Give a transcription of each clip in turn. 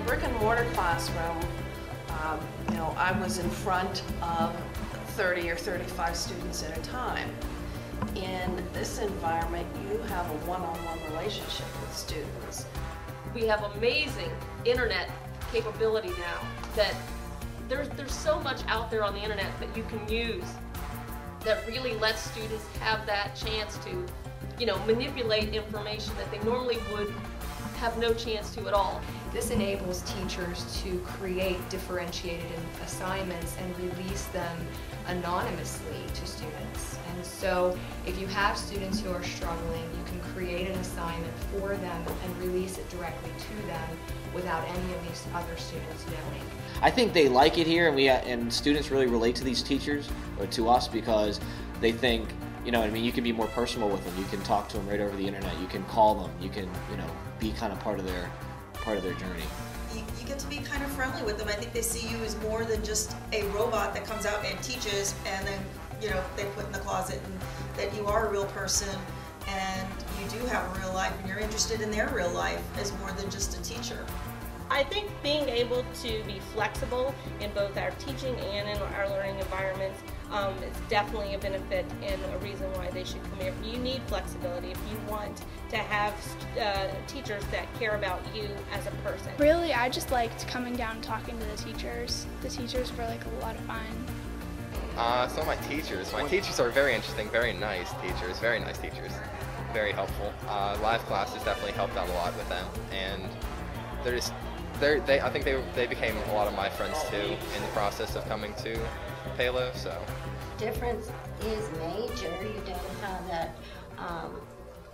brick and mortar classroom, you know, I was in front of 30 or 35 students at a time. In this environment, you have a one-on-one relationship with students. We have amazing internet capability now that there's so much out there on the internet that you can use that really lets students have that chance to, you know, manipulate information that they normally would have no chance to at all. This enables teachers to create differentiated assignments and release them anonymously to students. And so if you have students who are struggling, you can create an assignment for them and release it directly to them without any of these other students knowing. I think they like it here, and students really relate to these teachers or to us because they think, you know, I mean, you can be more personal with them. You can talk to them right over the internet. You can call them. You can, you know, be kind of part of their journey. You get to be kind of friendly with them. I think they see you as more than just a robot that comes out and teaches and then, you know, they put in the closet, and that you are a real person and you do have a real life and you're interested in their real life as more than just a teacher. I think being able to be flexible in both our teaching and in our learning environments is definitely a benefit and a reason why they should come here. You need flexibility if you want to have teachers that care about you as a person. Really, I just liked coming down and talking to the teachers. The teachers were like a lot of fun. So my teachers are very interesting, very nice teachers, very helpful. Live classes definitely helped out a lot with them, and I think they became a lot of my friends too in the process of coming to Palo. So difference is major. You don't have that.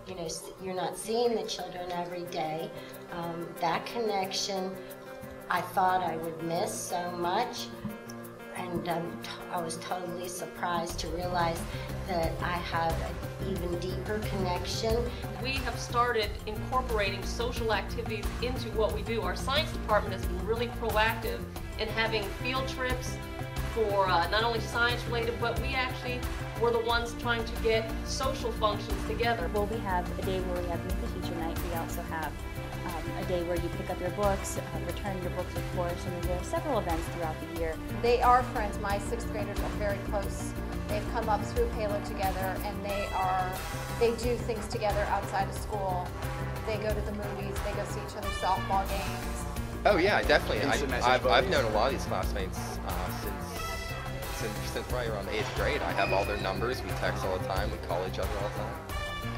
You know, you're not seeing the children every day. That connection, I thought I would miss so much, and I was totally surprised to realize that I have an even deeper connection. We have started incorporating social activities into what we do. Our science department has been really proactive in having field trips for not only science related, but we actually were the ones trying to get social functions together. Well, we have a day where we have Meet the Teacher Night. We also have a day where you pick up your books, return your books, of course, and there are several events throughout the year. They are friends. My sixth graders are very close. They've come up through Palo together, and they do things together outside of school. They go to the movies. They go see each other's softball games. Oh yeah, definitely. I've known a lot of these classmates since probably around the 8th grade. I have all their numbers. We text all the time. We call each other all the time.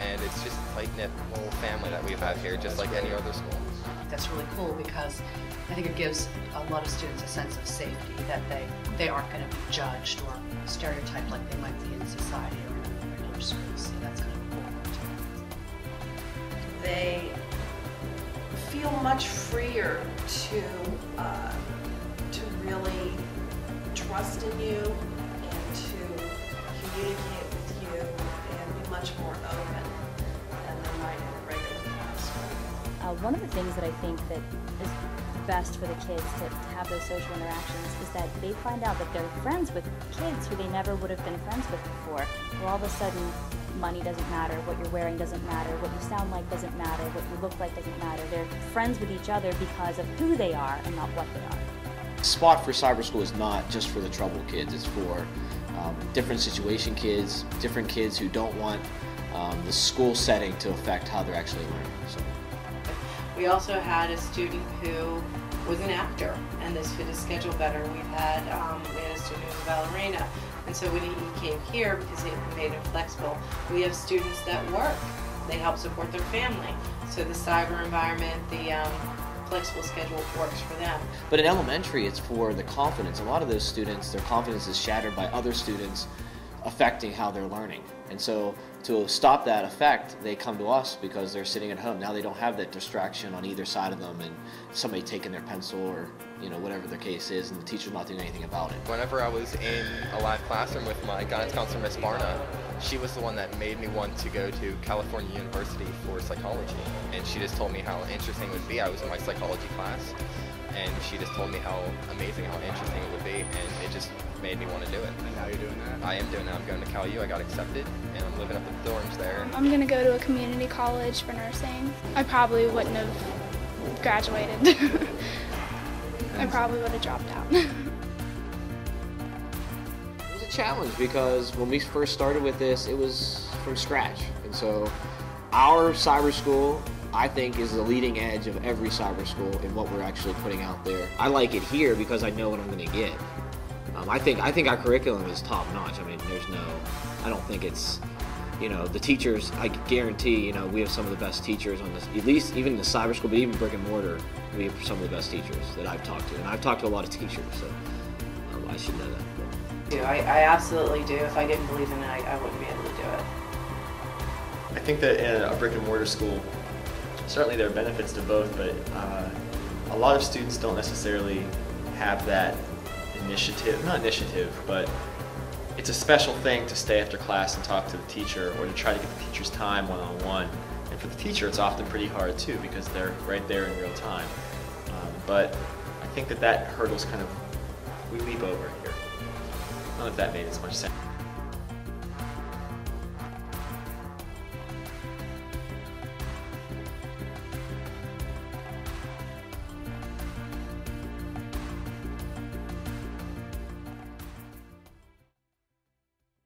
And it's just a tight-knit little family that we have here, just like any other school. That's really cool because I think it gives a lot of students a sense of safety, that they aren't going to be judged or stereotyped like they might be in society or in regular schools. So that's kind of cool too. They feel much freer to really trust in you and to communicate with you and be much more open than they might in a regular classroom. One of the things that I think that is best for the kids to have those social interactions is that they find out that they're friends with kids who they never would have been friends with before. Where all of a sudden, money doesn't matter, what you're wearing doesn't matter, what you sound like doesn't matter, what you look like doesn't matter. They're friends with each other because of who they are and not what they are. Spot for cyber school is not just for the troubled kids. It's for different situation kids, different kids who don't want the school setting to affect how they're actually learning. So. We also had a student who was an actor, and this fit his schedule better. We had a student who was a ballerina, and so when he came here, because it made it flexible, we have students that work. They help support their family. So the cyber environment, the flexible schedule works for them. But in elementary, it's for the confidence. A lot of those students, their confidence is shattered by other students affecting how they're learning. And so to stop that effect, they come to us because they're sitting at home. Now they don't have that distraction on either side of them and somebody taking their pencil or, you know, whatever their case is, and the teacher's not doing anything about it. Whenever I was in a live classroom with my guidance counselor, Miss Barna, she was the one that made me want to go to California University for psychology. And she just told me how interesting it would be. I was in my psychology class, and she just told me how amazing, how interesting it would be, and it just made me want to do it. And now you're doing that? I am doing that. I'm going to Cal U. I got accepted, and I'm living up in the dorms there. I'm going to go to a community college for nursing. I probably wouldn't have graduated. I probably would have dropped out. It was a challenge because when we first started with this, it was from scratch. And so our cyber school, I think, is the leading edge of every cyber school in what we're actually putting out there. I like it here because I know what I'm going to get. I think our curriculum is top notch. I mean, I don't think it's, the teachers, I guarantee, we have some of the best teachers on this, at least even in the cyber school, but even brick and mortar, we have some of the best teachers that I've talked to. And I've talked to a lot of teachers, so I should know that. I absolutely do. If I didn't believe in it, I wouldn't be able to do it. I think that in a brick and mortar school, certainly there are benefits to both, but a lot of students don't necessarily have that but it's a special thing to stay after class and talk to the teacher or to try to get the teacher's time one-on-one. And for the teacher, it's often pretty hard too because they're right there in real time. But I think that hurdle's we leap over here. I don't know if that made as much sense.